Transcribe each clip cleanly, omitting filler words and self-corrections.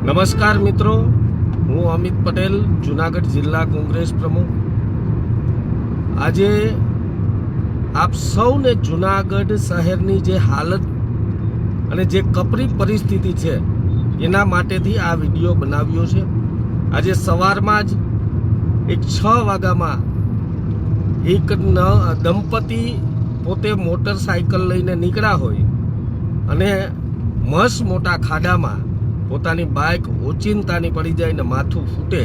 નમસ્કાર મિત્રો, હું અમિત પટેલ, જુનાગઢ જિલ્લા કોંગ્રેસ પ્રમુખ. આજે આપ સૌને જુનાગઢ શહેરની જે હાલત અને જે કપરી પરિસ્થિતિ છે એના માટેથી આ વિડીયો બનાવ્યો છે. આજે સવારમાં જ 6 વાગ્યામાં એક દંપતી પોતે મોટરસાયકલ લઈને નીકળ્યા હોય અને મસ મોટા ખાડામાં પોતાની બાઇક ઓચિંતાની પડી જાય ને માથું ફૂટે.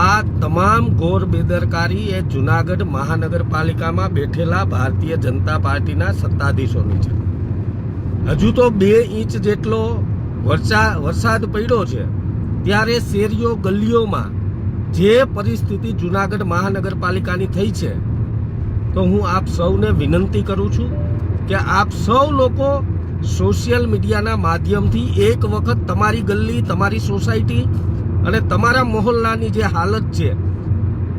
આ તમામ ઘોર બેદરકારી એ જુનાગઢ મહાનગરપાલિકામાં બેઠેલા ભારતીય જનતા પાર્ટીના સત્તાધીશોની છે. હજુ તો 2 ઇંચ જેટલો વરસાદ પડ્યો છે, ત્યારે શેરીઓ ગલીઓમાં જે પરિસ્થિતિ જુનાગઢ મહાનગરપાલિકાની થઈ છે, તો હું આપ સૌને વિનંતી કરું છું કે આપ સૌ લોકો સોશિયલ મીડિયાના માધ્યમથી એક વખત તમારી ગલી, તમારી સોસાયટી અને તમારા મહોલ્લાની જે હાલત છે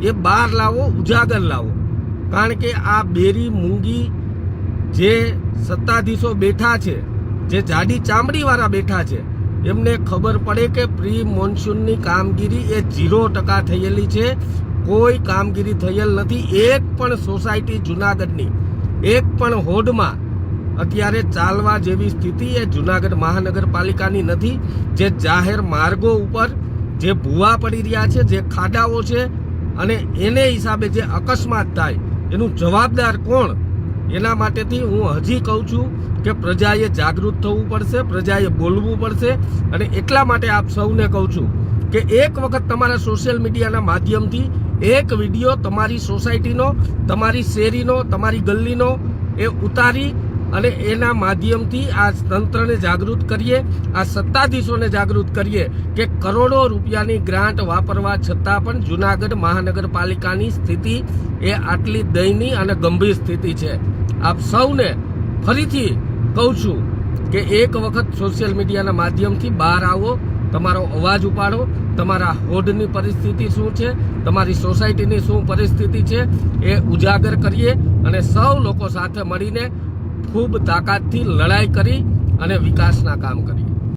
એ બહાર લાવો, ઉજાગર લાવો. કારણ કે આ બેરી મૂંગી જે સત્તાધીશો બેઠા છે, જે જાડી ચામડીવાળા બેઠા છે, એમને ખબર પડે કે પ્રી મોન્સૂનની કામગીરી એ 0% થયેલી છે. કોઈ કામગીરી થયેલ નથી. એક પણ સોસાયટી જુનાગઢની, એક પણ હોડમાં અત્યારે ચાલવા જેવી સ્થિતિ એ જુનાગઢ મહાનગરપાલિકાની નથી. જે જાહેર માર્ગો ઉપર જે ભૂવા પડી રહ્યા છે, જે ખાડાઓ છે, અને એને હિસાબે જે અકસ્માત થાય એનું જવાબદાર કોણ? એના માટેથી હું હજી કહું છું કે પ્રજાએ જાગૃત થવું પડશે, પ્રજાએ બોલવું પડશે. અને એટલા માટે આપ સૌને કહું છું કે એક વખત તમારા સોશિયલ મીડિયાના માધ્યમથી એક વિડીયો તમારી સોસાયટીનો, તમારી શેરીનો, તમારી ગલીનો એ ઉતારી અને એના માધ્યમથી આ તંત્રને જાગૃત કરીએ, આ સત્તાધીશોને જાગૃત કરીએ કે કરોડો રૂપિયાની ગ્રાન્ટ વાપરવા છતાં પણ જુનાગઢ મહાનગરપાલિકાની સ્થિતિ એ આટલી દયનીય અને ગંભીર સ્થિતિ છે. આપ સૌને ફરીથી કહું છું કે એક વખત સોશિયલ મીડિયાના માધ્યમથી બહાર આવો, તમારો અવાજ ઉપાડો, તમારા હોડની પરિસ્થિતિ શું છે, તમારી સોસાયટીની શું પરિસ્થિતિ છે એ ઉજાગર કરીએ અને સૌ લોકો સાથે મળીને ખૂબ તાકાતથી લડાઈ કરી અને વિકાસના કામ કરી.